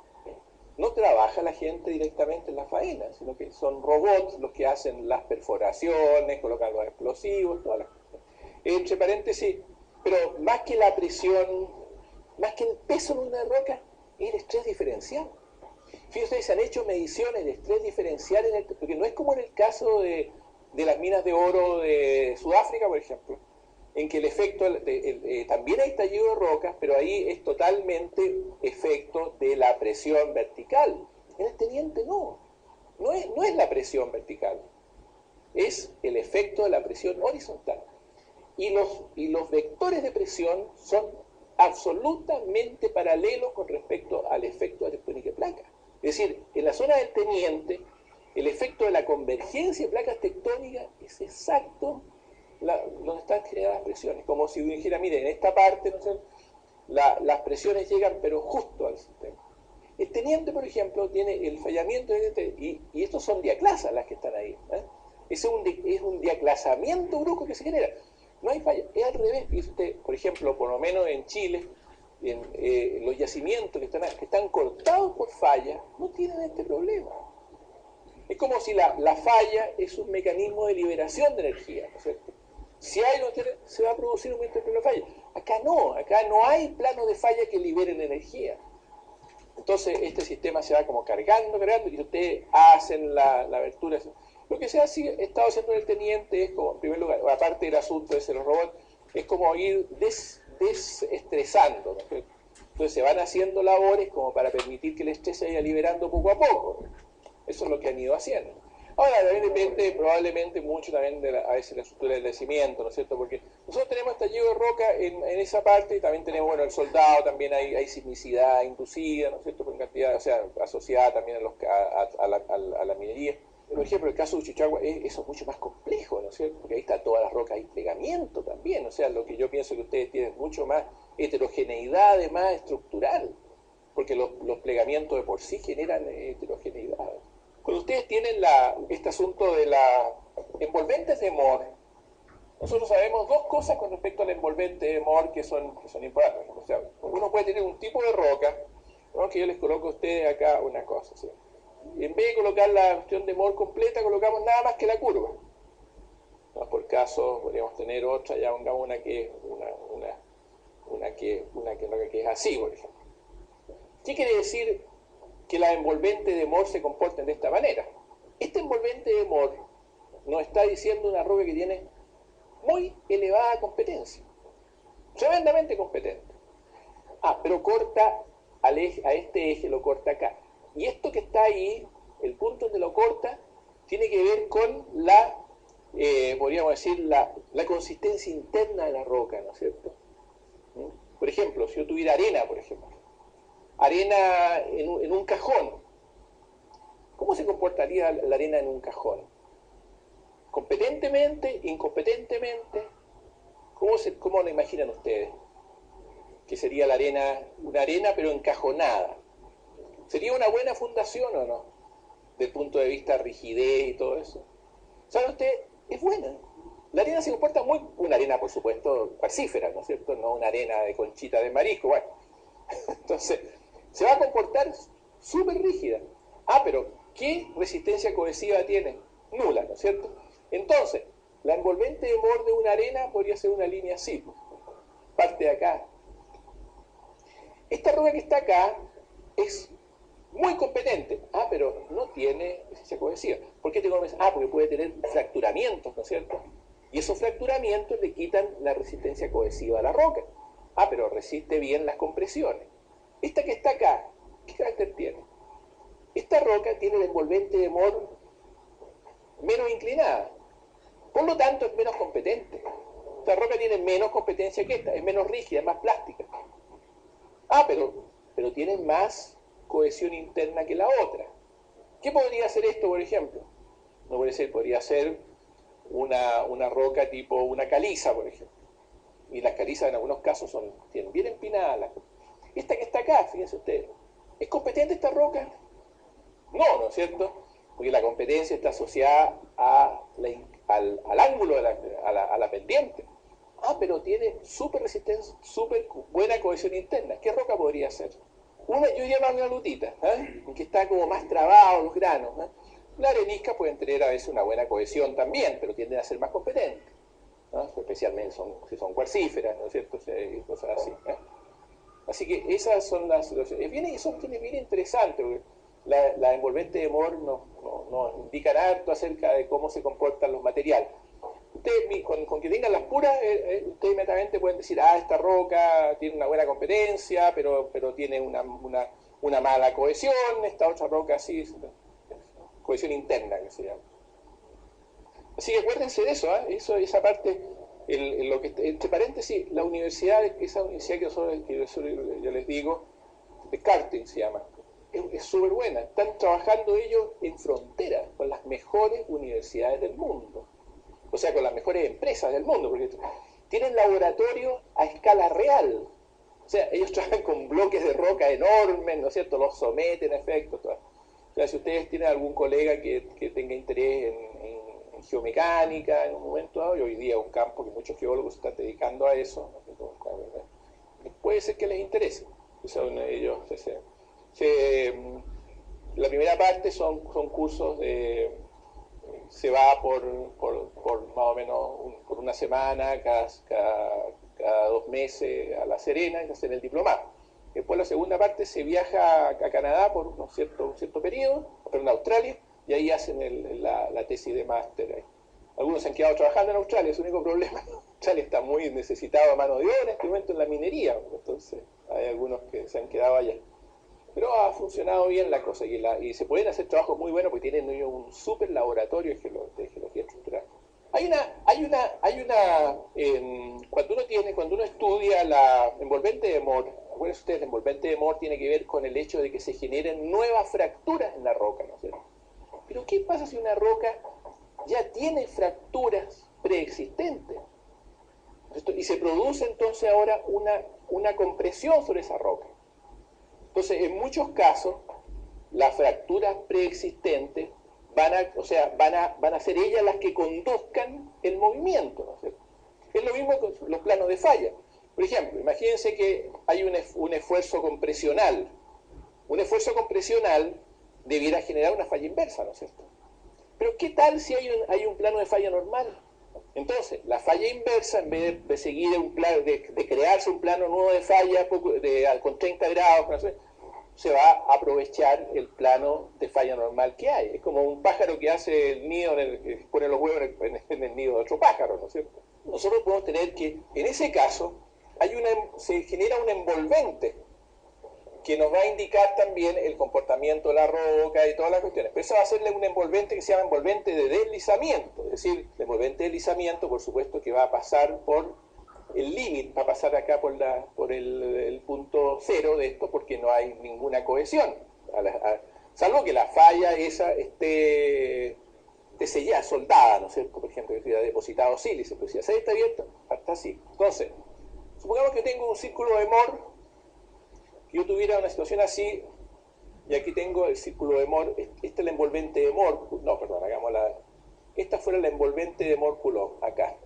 No trabaja la gente directamente en la faena, sino que son robots los que hacen las perforaciones, colocan los explosivos, todas las cosas. Entre paréntesis, pero más que la presión, más que el peso de una roca, es el estrés diferencial. Fíjense, se han hecho mediciones de estrés diferencial, porque no es como en el caso de las minas de oro de Sudáfrica, por ejemplo, en que el efecto, también hay estallido de rocas, pero ahí es totalmente efecto de la presión vertical. En el teniente no es la presión vertical, es el efecto de la presión horizontal. Y los vectores de presión son absolutamente paralelos con respecto al efecto de tectónica de placas. Es decir, en la zona del teniente, el efecto de la convergencia de placas tectónicas es exacto donde están generadas las presiones. Como si uno dijera, mire, en esta parte, ¿no sé, las presiones llegan pero justo al sistema. El teniente, por ejemplo, tiene el fallamiento y estos son diaclasas las que están ahí, ¿eh? Es un diaclasamiento brusco que se genera. No hay falla, es al revés. Fíjese usted, por ejemplo, por lo menos en Chile, los yacimientos que están cortados por falla no tienen este problema. Es como si la falla es un mecanismo de liberación de energía, ¿no es cierto? Si hay, se va a producir un momento de falla. Acá no hay planos de falla que liberen energía. Entonces este sistema se va como cargando, y ustedes hacen la abertura. Lo que se ha estado haciendo en el teniente es como, en primer lugar, aparte del asunto de los robots, es como ir desestresando, ¿no? Entonces se van haciendo labores como para permitir que el estrés se vaya liberando poco a poco. Eso es lo que han ido haciendo. Ahora, también depende probablemente mucho también de a veces la estructura del yacimiento, ¿no es cierto? Porque nosotros tenemos estallido de roca en esa parte y también tenemos, bueno, el soldado, también hay sismicidad inducida, ¿no es cierto? Por cantidad, o sea, asociada también a la minería. Por ejemplo, el caso de Uchuchagua, eso es mucho más complejo, ¿no es cierto? Porque ahí está toda la roca, hay plegamiento también, o sea, lo que yo pienso que ustedes tienen mucho más heterogeneidad, además, estructural, porque los plegamientos de por sí generan heterogeneidad. Cuando ustedes tienen este asunto de las envolventes de Moore, nosotros sabemos dos cosas con respecto al envolvente de Moore que son importantes. O sea, uno puede tener un tipo de roca, ¿no? Que yo les coloco a ustedes acá una cosa, ¿sí? Y en vez de colocar la cuestión de Moore completa, colocamos nada más que la curva. ¿no? Por caso, podríamos tener otra, ya pongamos una que es así, por ejemplo. ¿Qué quiere decir que las envolventes de Moore se comporten de esta manera? Este envolvente de Moore nos está diciendo una roca que tiene muy elevada competencia, tremendamente competente. Pero corta a este eje, lo corta acá. Y esto que está ahí, el punto donde lo corta, tiene que ver con podríamos decir, la consistencia interna de la roca, ¿no es cierto? Por ejemplo, si yo tuviera arena, por ejemplo, arena en un cajón, ¿cómo se comportaría la arena en un cajón? ¿Competentemente? ¿Incompetentemente? ¿Cómo lo imaginan ustedes? Que sería la arena, una arena pero encajonada. ¿Sería una buena fundación o no? Del punto de vista rigidez y todo eso. ¿Sabe usted? Es buena. La arena se comporta una arena por supuesto cuarcífera, ¿no es cierto? No una arena de conchita de marisco, bueno. Entonces, se va a comportar súper rígida. Pero ¿qué resistencia cohesiva tiene? Nula, ¿no es cierto? Entonces, la envolvente de Moore de una arena podría ser una línea así, parte de acá. Esta roca que está acá es muy competente, pero no tiene resistencia cohesiva. ¿Por qué tengo que pensar? Porque puede tener fracturamientos, ¿no es cierto? Y esos fracturamientos le quitan la resistencia cohesiva a la roca. Pero resiste bien las compresiones. Esta que está acá, ¿qué carácter tiene? Esta roca tiene la envolvente de Moore menos inclinada, por lo tanto es menos competente. Esta roca tiene menos competencia que esta, es menos rígida, es más plástica. Pero tiene más cohesión interna que la otra. ¿Qué podría ser esto, por ejemplo? No puede ser, podría ser una roca tipo una caliza, por ejemplo. Y las calizas en algunos casos tienen bien empinadas. Esta que está acá, fíjense ustedes, ¿es competente esta roca? No, ¿no es cierto? Porque la competencia está asociada al ángulo, a la pendiente. Pero tiene súper resistencia, súper buena cohesión interna. ¿Qué roca podría ser? Yo diría una lutita, que está como más trabado los granos. Las areniscas pueden tener a veces una buena cohesión también, pero tienden a ser más competentes, especialmente si son cuarcíferas, ¿no es cierto? Cosas así. Así que esas son las situaciones. Son bien interesantes, porque la envolvente de Moore nos indican harto acerca de cómo se comportan los materiales. Ustedes, con que tengan las puras, ustedes inmediatamente pueden decir, esta roca tiene una buena competencia, pero tiene una mala cohesión, esta otra roca sí, cohesión interna que se llama. Así que acuérdense de eso, esa parte, entre paréntesis, la universidad, esa universidad que yo les digo, de karting se llama, es súper buena. Están trabajando ellos en frontera con las mejores universidades del mundo. O sea, con las mejores empresas del mundo, porque tienen laboratorios a escala real. O sea, ellos trabajan con bloques de roca enormes, ¿no es cierto? Los someten a efectos. O sea, si ustedes tienen algún colega que tenga interés en geomecánica en un momento dado, y hoy día es un campo que muchos geólogos se están dedicando a eso, ¿no? Puede ser que les interese. Ellos, la primera parte son cursos se va por más o menos por una semana, cada 2 meses a La Serena y hacen el diplomado. Después la segunda parte se viaja a Canadá por un cierto periodo, perdón, a Australia, y ahí hacen la tesis de máster ahí. Algunos se han quedado trabajando en Australia, es el único problema. Australia está muy necesitado de mano de obra en este momento en la minería, entonces hay algunos que se han quedado allá. Pero ha funcionado bien la cosa y se pueden hacer trabajos muy buenos porque tienen un súper laboratorio de geología estructural. Cuando uno estudia la envolvente de Moore, acuérdense ustedes, la envolvente de Moore tiene que ver con el hecho de que se generen nuevas fracturas en la roca, ¿no es cierto? Pero ¿qué pasa si una roca ya tiene fracturas preexistentes? Y se produce entonces ahora una compresión sobre esa roca. Entonces, en muchos casos, las fracturas preexistentes van a ser ellas las que conduzcan el movimiento, ¿no es cierto? Es lo mismo con los planos de falla. Por ejemplo, imagínense que hay un esfuerzo compresional. Un esfuerzo compresional debiera generar una falla inversa, ¿no es cierto? Pero ¿qué tal si hay un plano de falla normal? Entonces, la falla inversa, en vez de seguir un plano, de crearse un plano nuevo de falla con 30 grados, se va a aprovechar el plano de falla normal que hay. Es como un pájaro que hace el nido, que pone los huevos en el nido de otro pájaro, ¿no es cierto? Nosotros podemos tener que, en ese caso, se genera un envolvente que nos va a indicar también el comportamiento de la roca y todas las cuestiones. Pero eso va a serle un envolvente que se llama envolvente de deslizamiento. Es decir, el envolvente de deslizamiento, por supuesto, que va a pasar por el límite, va a pasar acá por el punto cero de esto, porque no hay ninguna cohesión. Salvo que la falla esa esté sellada, soldada, ¿no es cierto? Por ejemplo, que hubiera depositado sílice, pero si la está abierta, hasta así. Entonces, supongamos que tengo un círculo de Moore, que yo tuviera una situación así, y aquí tengo el círculo de Moore, este es el envolvente de Moore, no, perdón, esta fuera la envolvente de Moore-Coulomb, acá,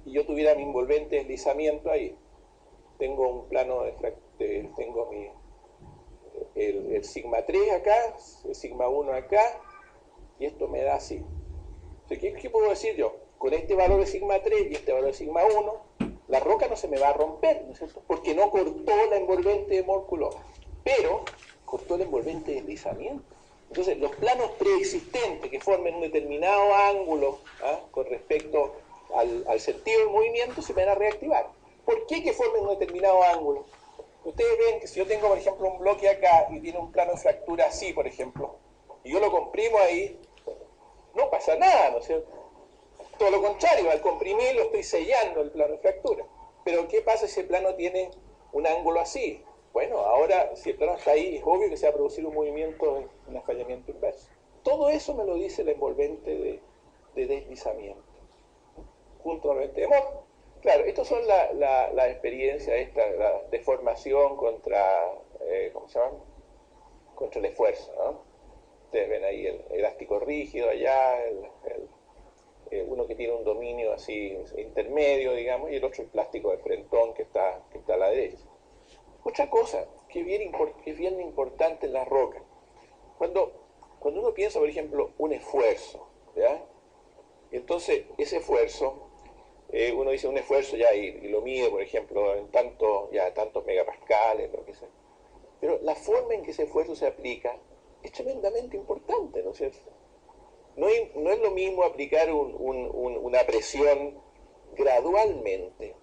y yo tuviera mi envolvente de deslizamiento ahí. Tengo un plano tengo el sigma 3 acá, el sigma 1 acá, y esto me da así. Entonces, ¿qué puedo decir yo? Con este valor de sigma 3 y este valor de sigma 1, la roca no se me va a romper, ¿no es cierto? Porque no cortó la envolvente de Moore-Coulomb, pero cortó el envolvente de deslizamiento. Entonces, los planos preexistentes que formen un determinado ángulo con respecto al sentido del movimiento se van a reactivar. ¿Por qué que formen un determinado ángulo? Ustedes ven que si yo tengo, por ejemplo, un bloque acá y tiene un plano de fractura así, por ejemplo, y yo lo comprimo ahí, no pasa nada, ¿no es cierto? Todo lo contrario, al comprimirlo estoy sellando el plano de fractura. Pero ¿qué pasa si el plano tiene un ángulo así? Bueno, ahora si el plano está ahí, es obvio que se va a producir un movimiento, un afallamiento inverso. Todo eso me lo dice el envolvente de deslizamiento, junto al envolvente de Moore. Claro, estas son las experiencias, la deformación contra, ¿cómo se llama? Contra el esfuerzo, ¿no? Ustedes ven ahí el elástico rígido allá, uno que tiene un dominio así intermedio, digamos, y el otro el plástico de frentón que está a la derecha. Otra cosa que es bien importante en las rocas, cuando uno piensa, por ejemplo, un esfuerzo, ¿ya? Entonces, ese esfuerzo, uno dice un esfuerzo ya y lo mide, por ejemplo, en tantos megapascales, lo que sea. Pero la forma en que ese esfuerzo se aplica es tremendamente importante, ¿no es cierto? No es lo mismo aplicar una presión gradualmente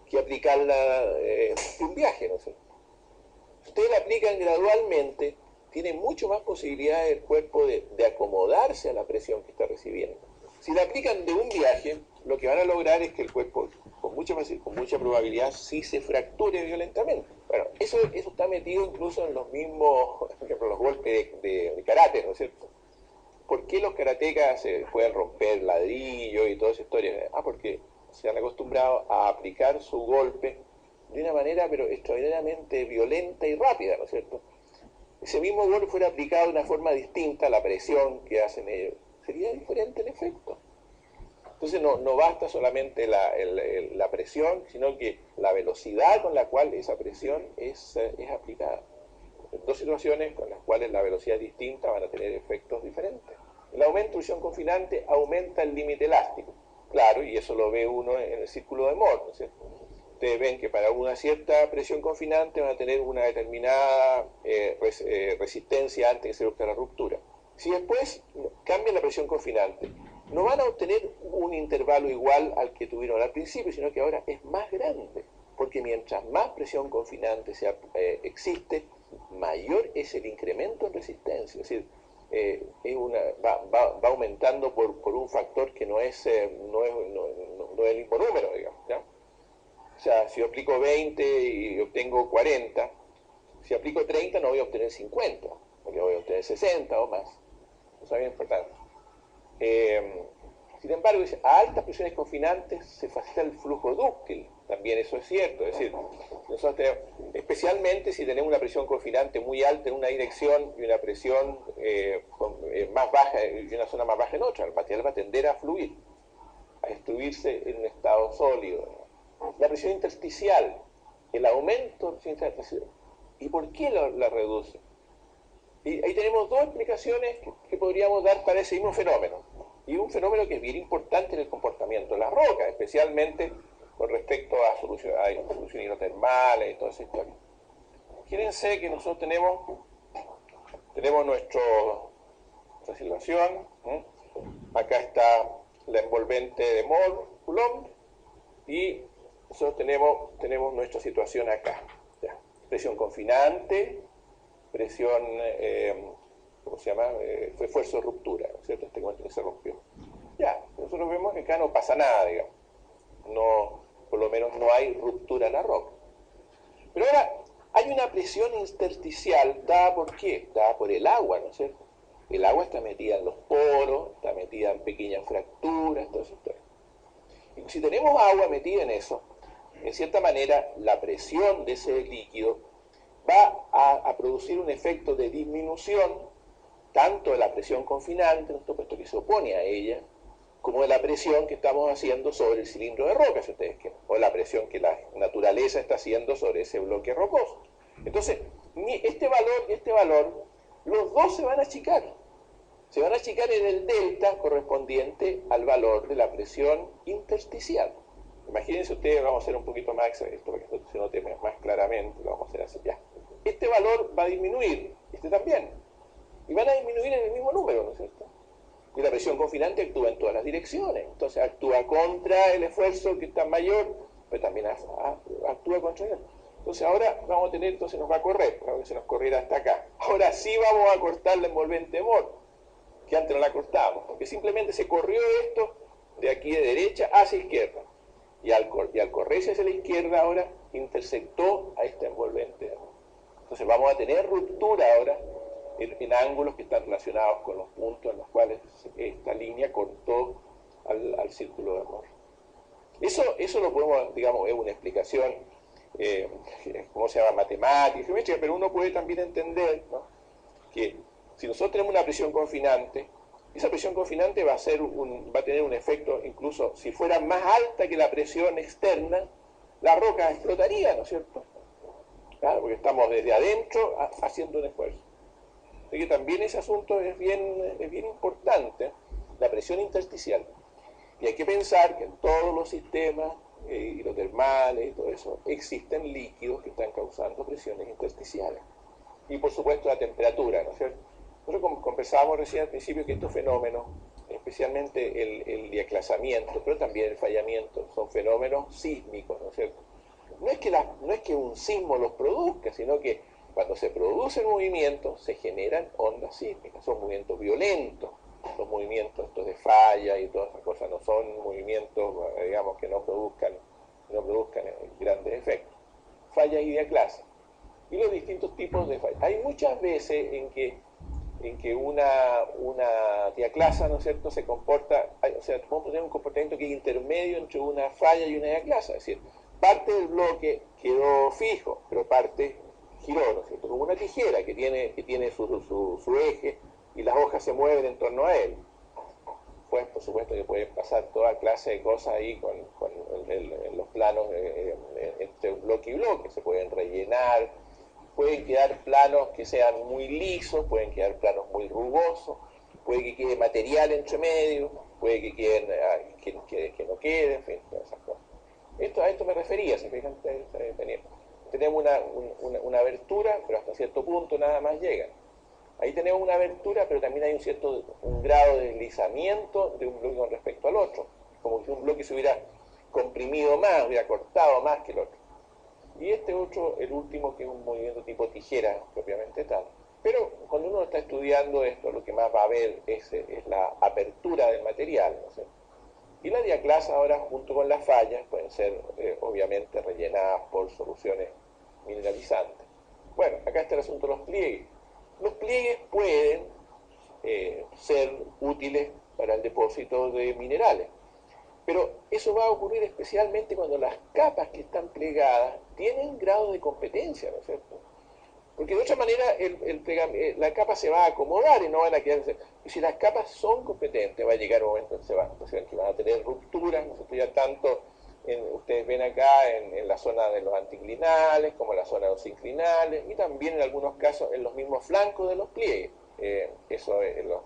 que aplicarla de un viaje, ¿no es cierto? Si ustedes la aplican gradualmente, tiene mucho más posibilidad el cuerpo de acomodarse a la presión que está recibiendo. Si la aplican de un viaje, lo que van a lograr es que el cuerpo, con mucha probabilidad, sí se fracture violentamente. Bueno, eso está metido incluso en los mismos, por ejemplo, los golpes de karate, ¿no es cierto? ¿Por qué los karatecas se pueden romper ladrillo y toda esa historia? Porque se han acostumbrado a aplicar su golpe de una manera pero extraordinariamente violenta y rápida, ¿no es cierto? Ese mismo golpe fuera aplicado de una forma distinta a la presión que hacen ellos, sería diferente el efecto. Entonces no basta solamente la presión, sino que la velocidad con la cual esa presión es aplicada. Dos situaciones con las cuales la velocidad es distinta van a tener efectos diferentes. El aumento de presión confinante aumenta el límite elástico, claro, y eso lo ve uno en el círculo de Moore, ¿no es cierto? Ustedes ven que para una cierta presión confinante van a tener una determinada resistencia antes de que se produzca la ruptura. Si después cambian la presión confinante, no van a obtener un intervalo igual al que tuvieron al principio, sino que ahora es más grande, porque mientras más presión confinante existe, mayor es el incremento en resistencia. Es decir, va aumentando por un factor que no es el mismo número, digamos, ¿ya? O sea, si yo aplico 20 y obtengo 40, si aplico 30 no voy a obtener 50, porque voy a obtener 60 o más. Eso es bien importante. Sin embargo, a altas presiones confinantes se facilita el flujo dúctil. También eso es cierto. Es decir, nosotros especialmente si tenemos una presión confinante muy alta en una dirección y una presión más baja y una zona más baja en otra, el material va a tender a fluir, a destruirse en un estado sólido. La presión intersticial, el aumento de la presión intersticial. ¿Y por qué la reduce? Y ahí tenemos dos explicaciones que podríamos dar para ese mismo fenómeno. y un fenómeno que es bien importante en el comportamiento de las rocas, especialmente con respecto a soluciones hidrotermales y toda esa historia. Fíjense que nosotros tenemos nuestra situación, acá está la envolvente de Mohr, Coulomb, y nosotros tenemos nuestra situación acá. Ya. Presión confinante, presión, ¿cómo se llama? Fue esfuerzo de ruptura, ¿no es cierto? Este momento que se rompió. Ya, nosotros vemos que acá no pasa nada, digamos. No, por lo menos no hay ruptura en la roca. Pero ahora, hay una presión intersticial, ¿dada por qué? Dada por el agua, ¿no es cierto? El agua está metida en los poros, está metida en pequeñas fracturas, todo eso. Y si tenemos agua metida en eso, en cierta manera, la presión de ese líquido va a producir un efecto de disminución, tanto de la presión confinante, ¿no? Puesto que se opone a ella, como de la presión que estamos haciendo sobre el cilindro de roca, si ustedes quieren, o la presión que la naturaleza está haciendo sobre ese bloque rocoso. Entonces, este valor y este valor, los dos se van a achicar. Se van a achicar en el delta correspondiente al valor de la presión intersticial. Imagínense ustedes, vamos a hacer un poquito más, esto para que se note más claramente, lo vamos a hacer así, ya. Este valor va a disminuir, este también, y van a disminuir en el mismo número, ¿no es cierto? Y la presión confinante actúa en todas las direcciones, entonces actúa contra el esfuerzo que está mayor, pero también actúa contra él. Entonces ahora vamos a tener, entonces nos va a correr, que se nos corriera hasta acá. Ahora sí vamos a cortar la envolvente de Mohr, que antes no la cortábamos, porque simplemente se corrió esto de aquí de derecha hacia izquierda. Y al correrse hacia la izquierda ahora intersectó a esta envolvente de Mohr. Entonces vamos a tener ruptura ahora en ángulos que están relacionados con los puntos en los cuales esta línea cortó al círculo de Mohr. Eso lo podemos, digamos, es una explicación, ¿cómo se llama? Matemática, geométrica, pero uno puede también entender, ¿no?, que si nosotros tenemos una presión confinante, esa presión confinante va a tener un efecto, incluso si fuera más alta que la presión externa, la roca explotaría, ¿no es cierto? Claro, porque estamos desde adentro haciendo un esfuerzo. Así que también ese asunto es bien importante, la presión intersticial. Y hay que pensar que en todos los sistemas hidrotermales y todo eso, existen líquidos que están causando presiones intersticiales. Y por supuesto la temperatura, ¿no es cierto? Nosotros conversábamos recién al principio que estos fenómenos, especialmente el diaclasamiento, pero también el fallamiento, son fenómenos sísmicos, ¿no es cierto? No es que un sismo los produzca, sino que cuando se produce el movimiento se generan ondas sísmicas, son movimientos violentos, los movimientos estos de falla y todas esas cosas, no son movimientos, digamos, que no produzcan grandes efectos. Fallas y diaclasia. Y los distintos tipos de fallas. Hay muchas veces en que una diaclasa, ¿no es cierto?, se comporta, o sea, podemos tener un comportamiento que es intermedio entre una falla y una diaclasa, es decir, parte del bloque quedó fijo, pero parte giró, ¿no es cierto?, como una tijera que tiene su eje y las hojas se mueven en torno a él. Pues, por supuesto que pueden pasar toda clase de cosas ahí en los planos entre un bloque y bloque, se pueden rellenar, pueden quedar planos que sean muy lisos, pueden quedar planos muy rugosos, puede que quede material entre medio, puede que queden, que no quede, en fin, todas esas cosas. A esto me refería, se fijan, tenemos una abertura, pero hasta cierto punto nada más llega. Ahí tenemos una abertura, pero también hay un grado de deslizamiento de un bloque con respecto al otro, como si un bloque se hubiera comprimido más, hubiera cortado más que el otro. Y este otro, el último, que es un movimiento tipo tijera, propiamente tal. Pero cuando uno está estudiando esto, lo que más va a ver es la apertura del material, ¿no es cierto? Y la diaclasa ahora, junto con las fallas, pueden ser obviamente rellenadas por soluciones mineralizantes. Bueno, acá está el asunto de los pliegues. Los pliegues pueden ser útiles para el depósito de minerales. Pero eso va a ocurrir especialmente cuando las capas que están plegadas tienen grado de competencia, ¿no es cierto? Porque de otra manera la capa se va a acomodar y no van a quedarse. Y si las capas son competentes, va a llegar un momento en que van a tener rupturas, ¿no es cierto? Ya tanto, ustedes ven acá en la zona de los anticlinales, como en la zona de los inclinales, y también en algunos casos en los mismos flancos de los pliegues. eso en los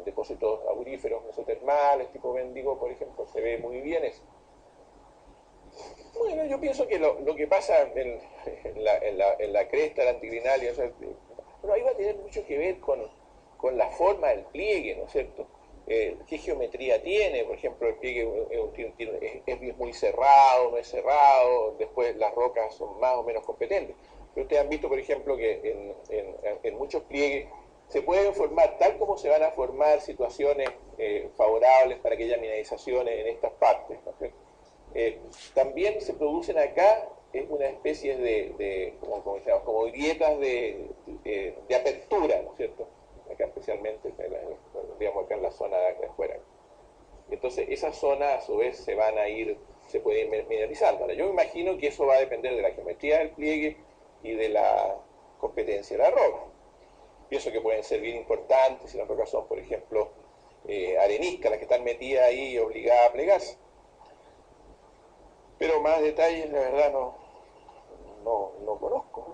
depósitos auríferos mesotermales, tipo Bendigo, por ejemplo, se ve muy bien eso. Bueno, yo pienso que lo que pasa en la cresta, la anticlinalia, o sea, bueno, ahí va a tener mucho que ver con la forma del pliegue, ¿no es cierto? ¿Qué geometría tiene? Por ejemplo, el pliegue es muy cerrado, no es cerrado, después las rocas son más o menos competentes. Pero ustedes han visto, por ejemplo, que en muchos pliegues se pueden formar, tal como se van a formar situaciones favorables para que haya mineralizaciones en estas partes, ¿no es cierto? También se producen acá una especie como grietas de apertura, ¿no es cierto? Acá especialmente, digamos acá en la zona de afuera. Entonces esas zonas a su vez se pueden ir mineralizando. Ahora, yo me imagino que eso va a depender de la geometría del pliegue y de la competencia de la roca. Pienso que pueden ser bien importantes si las rocas son, por ejemplo, areniscas, las que están metidas ahí y obligadas a plegarse. Pero más detalles, la verdad, no conozco.